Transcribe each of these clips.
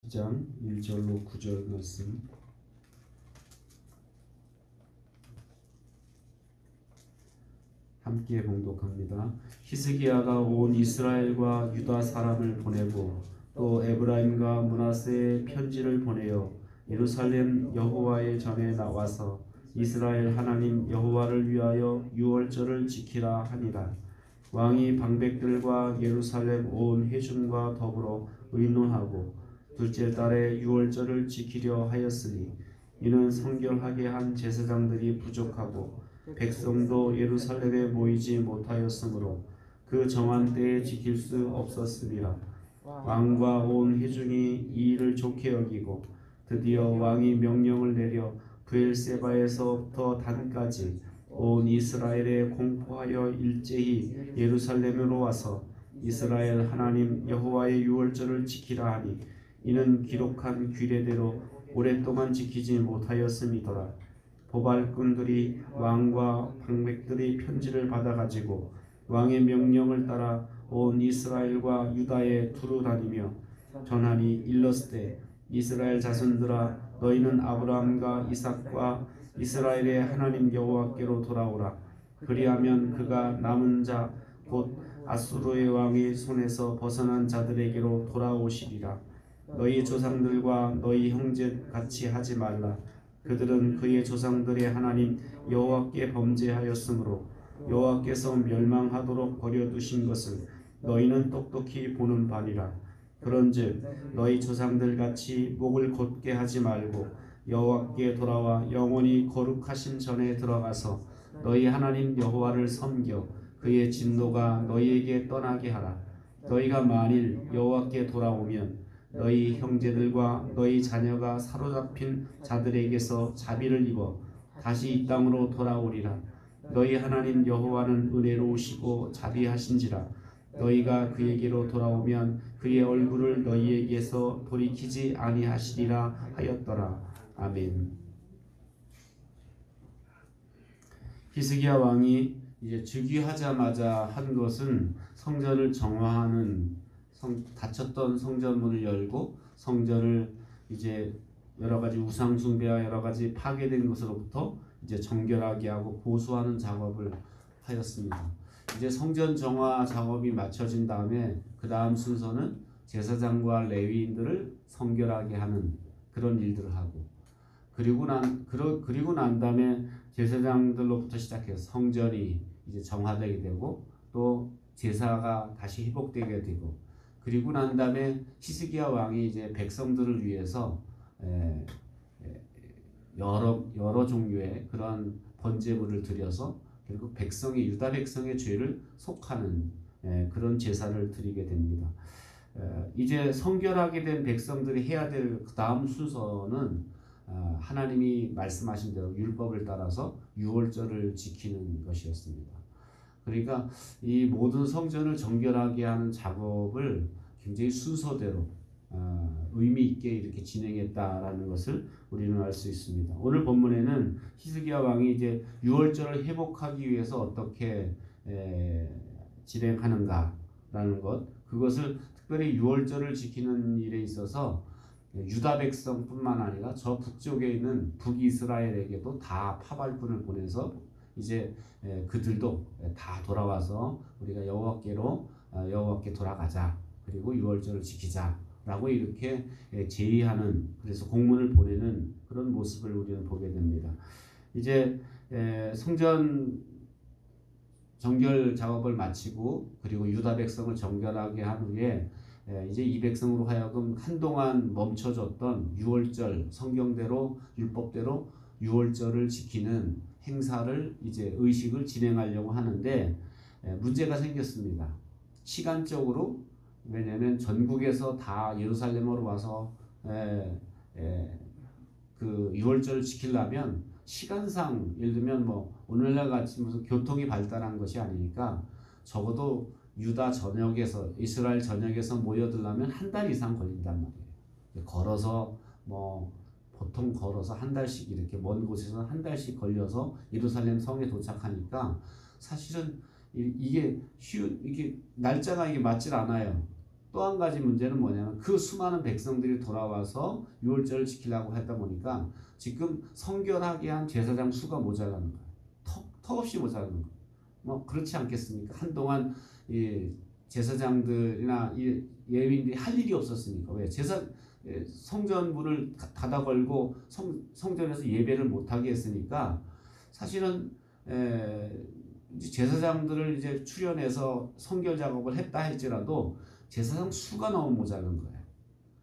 2장 1절로 9절 말씀 함께 봉독합니다. 히스기야가 온 이스라엘과 유다 사람을 보내고 또 에브라임과 므낫세에 편지를 보내어 예루살렘 여호와의 전에 나와서 이스라엘 하나님 여호와를 위하여 유월절을 지키라 하니라. 왕이 방백들과 예루살렘 온 회중과 더불어 의논하고 둘째 달에 유월절을 지키려 하였으니 이는 성결하게 한 제사장들이 부족하고 백성도 예루살렘에 모이지 못하였으므로 그 정한 때에 지킬 수 없었음이라. 왕과 온 회중이 이 일을 좋게 여기고 드디어 왕이 명령을 내려 브엘세바에서부터 단까지 온 이스라엘에 공포하여 일제히 예루살렘으로 와서 이스라엘 하나님 여호와의 유월절을 지키라 하니 이는 기록한 규례대로 오랫동안 지키지 못하였음이더라. 보발꾼들이 왕과 방백들이 편지를 받아가지고 왕의 명령을 따라 온 이스라엘과 유다에 두루 다니며 전하니 일렀으되 이스라엘 자손들아 너희는 아브라함과 이삭과 이스라엘의 하나님 여호와께로 돌아오라. 그리하면 그가 남은 자 곧 아수르의 왕의 손에서 벗어난 자들에게로 돌아오시리라. 너희 조상들과 너희 형제 같이 하지 말라. 그들은 그의 조상들의 하나님 여호와께 범죄하였으므로 여호와께서 멸망하도록 버려두신 것을 너희는 똑똑히 보는 바니라. 그런즉 너희 조상들 같이 목을 곧게 하지 말고 여호와께 돌아와 영원히 거룩하신 전에 들어가서 너희 하나님 여호와를 섬겨 그의 진노가 너희에게 떠나게 하라. 너희가 만일 여호와께 돌아오면 너희 형제들과 너희 자녀가 사로잡힌 자들에게서 자비를 입어 다시 이 땅으로 돌아오리라. 너희 하나님 여호와는 은혜로우시고 자비하신지라. 너희가 그에게로 돌아오면 그의 얼굴을 너희에게서 돌이키지 아니하시리라 하였더라. 아멘. 히스기야 왕이 이제 즉위하자마자 한 것은 성전을 정화하는 닫혔던 성전문을 열고 성전을 이제 여러 가지 우상 숭배와 여러 가지 파괴된 것으로부터 이제 정결하게 하고 보수하는 작업을 하였습니다. 이제 성전 정화 작업이 마쳐진 다음에 그 다음 순서는 제사장과 레위인들을 성결하게 하는 그런 일들을 하고 그리고 난 다음에 제사장들로부터 시작해서 성전이 이제 정화되게 되고 또 제사가 다시 회복되게 되고 그리고 난 다음에 히스기야 왕이 이제 백성들을 위해서 여러 종류의 그런 번제물을 드려서 결국 유다 백성의 죄를 속하는 그런 제사를 드리게 됩니다. 이제 성결하게 된 백성들이 해야 될 그 다음 순서는 하나님이 말씀하신 대로 율법을 따라서 유월절을 지키는 것이었습니다. 그러니까 이 모든 성전을 정결하게 하는 작업을 굉장히 순서대로 의미 있게 이렇게 진행했다라는 것을 우리는 알 수 있습니다. 오늘 본문에는 히스기야 왕이 이제 유월절을 회복하기 위해서 어떻게 진행하는가라는 그것을 특별히 유월절을 지키는 일에 있어서 유다 백성뿐만 아니라 저 북쪽에 있는 북이스라엘에게도 다 파발꾼을 보내서 이제 그들도 다 돌아와서 우리가 여호와께 돌아가자. 그리고 유월절을 지키자라고 이렇게 제의하는 그래서 공문을 보내는 그런 모습을 우리는 보게 됩니다. 이제 성전 정결 작업을 마치고 그리고 유다 백성을 정결하게 한 후에 이제 이 백성으로 하여금 한동안 멈춰졌던 유월절 성경대로 율법대로 유월절을 지키는 행사를 이제 의식을 진행하려고 하는데 문제가 생겼습니다. 시간적으로 왜냐하면 전국에서 다 예루살렘으로 와서 그 유월절을 지키려면 시간상 예를 들면 뭐 오늘날 같이 무슨 교통이 발달한 것이 아니니까 적어도 유다 전역에서 이스라엘 전역에서 모여들려면 한 달 이상 걸린단 말이에요. 걸어서 보통 걸어서 한 달씩 이렇게 먼 곳에서 한 달씩 걸려서 예루살렘 성에 도착하니까 사실은 이게 날짜가 이게 맞질 않아요. 또 한 가지 문제는 뭐냐면 그 수많은 백성들이 돌아와서 유월절을 지키려고 했다 보니까 지금 성결하게 한 제사장 수가 모자라는 거예요. 턱없이 모자라는 거예요. 뭐 그렇지 않겠습니까? 한동안 이 제사장들이나 이 예민들이 할 일이 없었으니까. 왜? 성전 문을 닫아 걸고 성전에서 예배를 못하게 했으니까 사실은 이제 제사장들을 이제 출연해서 성결 작업을 했다 할지라도 제사장 수가 너무 모자란 거예요.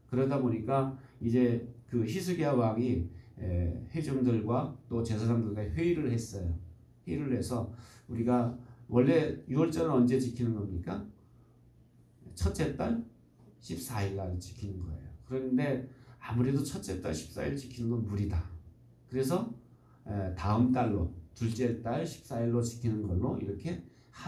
그러다 보니까 이제 그 히스기야 왕이 회중들과 또 제사장들과 회의를 했어요. 회의를 해서 우리가 원래 유월절은 언제 지키는 겁니까? 첫째 달 14일 날 지키는 거예요. 그런데 아무래도 첫째 달 14일 지키는 건 무리다. 그래서 다음 달로 둘째 달 14일로 지키는 걸로 이렇게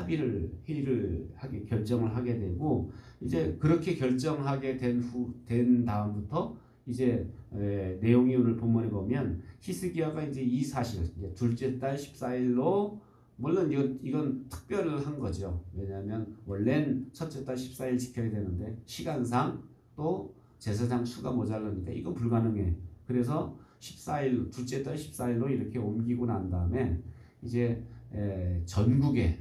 회의를 결정을 하게 되고 이제 그렇게 결정하게 된 다음부터 이제 내용이 오늘 본문에 보면 히스기야가 이제 이 사실 이제 둘째 달 14일로 물론 이건 특별한 거죠. 왜냐하면 원래는 첫째 달 14일 지켜야 되는데 시간상 또 제사장 수가 모자라니까 이건 불가능해. 그래서 14일 둘째 달 14일로 이렇게 옮기고 난 다음에 이제 전국에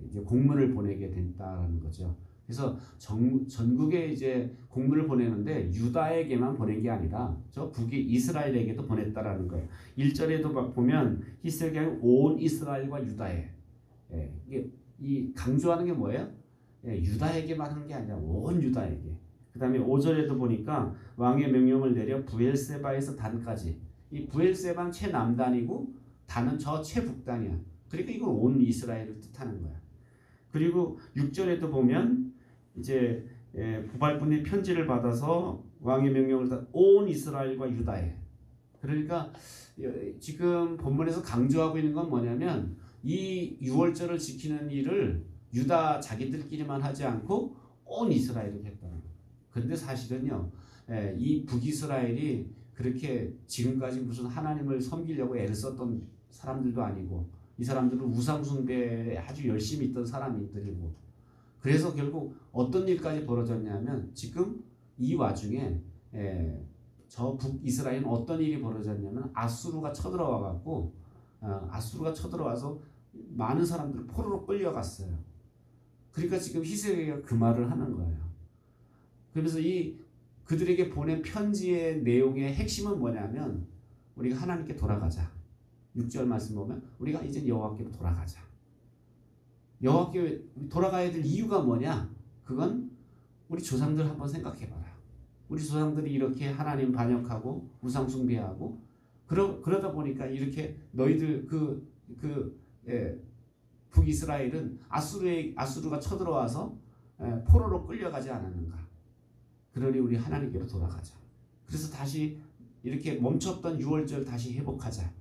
이제 공문을 보내게 됐다라는 거죠. 그래서 전국에 이제 공문을 보내는데 유다에게만 보낸 게 아니라 저 북이 이스라엘에게도 보냈다라는 거예요. 1절에도 보면 히스기야는 온 이스라엘과 유다에 이게 이 강조하는 게 뭐예요? 유다에게만 하는 게 아니라 온 유다에게. 그 다음에 5절에도 보니까 왕의 명령을 내려 부엘세바에서 단까지. 이 부엘세바는 최남단이고 단은 저 최북단이야. 그러니까 이건 온 이스라엘을 뜻하는 거야. 그리고 6절에도 보면 이제 부발꾼이 편지를 받아서 왕의 명령을 온 이스라엘과 유다에. 그러니까 지금 본문에서 강조하고 있는 건 뭐냐면 이 유월절을 지키는 일을 유다 자기들끼리만 하지 않고 온 이스라엘이 했다는 거예요. 그런데 사실은요, 이 북이스라엘이 그렇게 지금까지 무슨 하나님을 섬기려고 애를 썼던 사람들도 아니고 이 사람들은 우상숭배에 아주 열심히 있던 사람들이고 그래서 결국 어떤 일까지 벌어졌냐면 지금 이 와중에 저 북이스라엘은 어떤 일이 벌어졌냐면 아수르가 쳐들어와서 많은 사람들을 포로로 끌려갔어요. 그러니까 지금 히스기야가 그 말을 하는 거예요. 그래서 그들에게 보낸 편지의 내용의 핵심은 뭐냐면 우리가 하나님께 돌아가자. 6절 말씀 보면 우리가 이제 여호와께로 돌아가자. 여호와께 돌아가야 될 이유가 뭐냐? 그건 우리 조상들 한번 생각해봐라. 우리 조상들이 이렇게 하나님 반역하고 우상 숭배하고 그러다 보니까 이렇게 너희들 북이스라엘은 아수르가 쳐들어와서 포로로 끌려가지 않았는가? 그러니 우리 하나님께로 돌아가자. 그래서 다시 이렇게 멈췄던 유월절 다시 회복하자.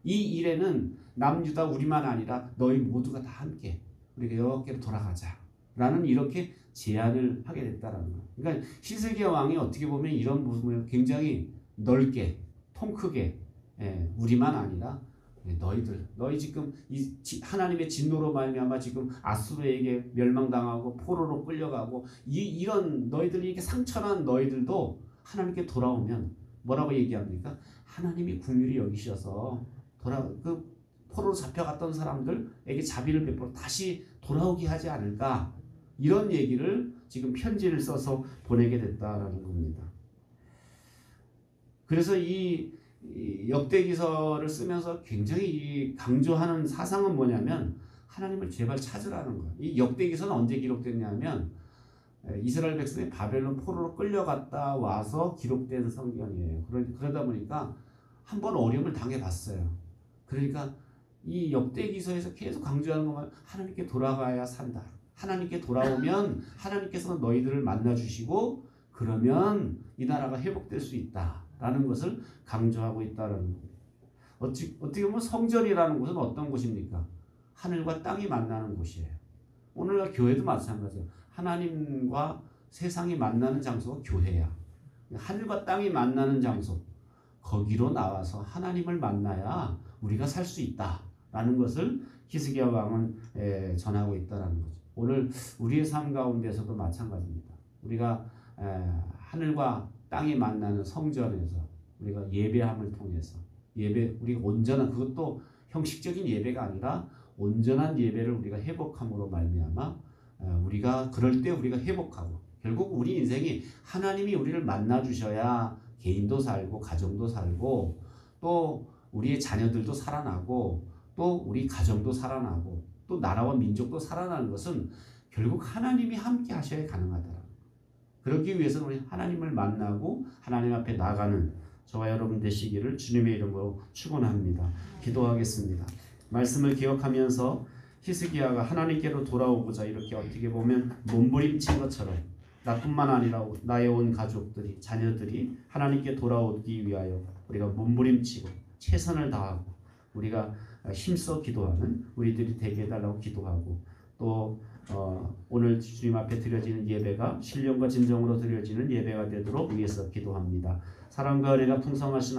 이 일에는 남유다 우리만 아니라 너희 모두가 다 함께 우리가 여호와께로 돌아가자 라는 이렇게 제안을 하게 됐다라는 거예요. 그러니까 히스기야 왕이 어떻게 보면 이런 부분을 굉장히 넓게 통 크게 우리만 아니라 너희 지금 하나님의 진노로 말미암아 지금 아수르에게 멸망당하고 포로로 끌려가고 이런 너희들이 이렇게 상처난 너희들도 하나님께 돌아오면 뭐라고 얘기합니까? 하나님이 긍휼히 여기셔서 포로로 잡혀갔던 사람들에게 자비를 베풀어 다시 돌아오게 하지 않을까 이런 얘기를 지금 편지를 써서 보내게 됐다라는 겁니다. 그래서 이 역대기서를 쓰면서 굉장히 강조하는 사상은 뭐냐면 하나님을 제발 찾으라는 거예요. 이 역대기서는 언제 기록됐냐면 이스라엘 백성이 바벨론 포로로 끌려갔다 와서 기록된 성경이에요. 그러다 보니까 한번 어려움을 당해봤어요. 그러니까 이 역대기서에서 계속 강조하는 것만 하나님께 돌아가야 산다. 하나님께 돌아오면 하나님께서는 너희들을 만나주시고 그러면 이 나라가 회복될 수 있다라는 것을 강조하고 있다는 겁니다. 어떻게 보면 성전이라는 곳은 어떤 곳입니까? 하늘과 땅이 만나는 곳이에요. 오늘날 교회도 마찬가지예요. 하나님과 세상이 만나는 장소가 교회야. 하늘과 땅이 만나는 장소. 거기로 나와서 하나님을 만나야 우리가 살 수 있다라는 것을 히스기야 왕은 전하고 있다라는 거죠. 오늘 우리의 삶 가운데서도 마찬가지입니다. 우리가 하늘과 땅이 만나는 성전에서 우리가 예배함을 통해서 우리가 온전한 그것도 형식적인 예배가 아니라 온전한 예배를 우리가 회복함으로 말미암아 우리가 그럴 때 우리가 회복하고 결국 우리 인생이 하나님이 우리를 만나 주셔야 개인도 살고 가정도 살고 또 우리의 자녀들도 살아나고 또 우리 가정도 살아나고 또 나라와 민족도 살아나는 것은 결국 하나님이 함께 하셔야 가능하더라. 그러기 위해서는 우리 하나님을 만나고 하나님 앞에 나가는 저와 여러분 되시기를 주님의 이름으로 축원합니다. 기도하겠습니다. 말씀을 기억하면서 히스기야가 하나님께로 돌아오고자 이렇게 어떻게 보면 몸부림친 것처럼 나뿐만 아니라 나의 온 가족들이 자녀들이 하나님께 돌아오기 위하여 우리가 몸부림치고 최선을 다하고 우리가 힘써 기도하는 우리들이 되게 해달라고 기도하고 또 오늘 주님 앞에 드려지는 예배가 신령과 진정으로 드려지는 예배가 되도록 위해서 기도합니다. 사랑과 은혜가 풍성하신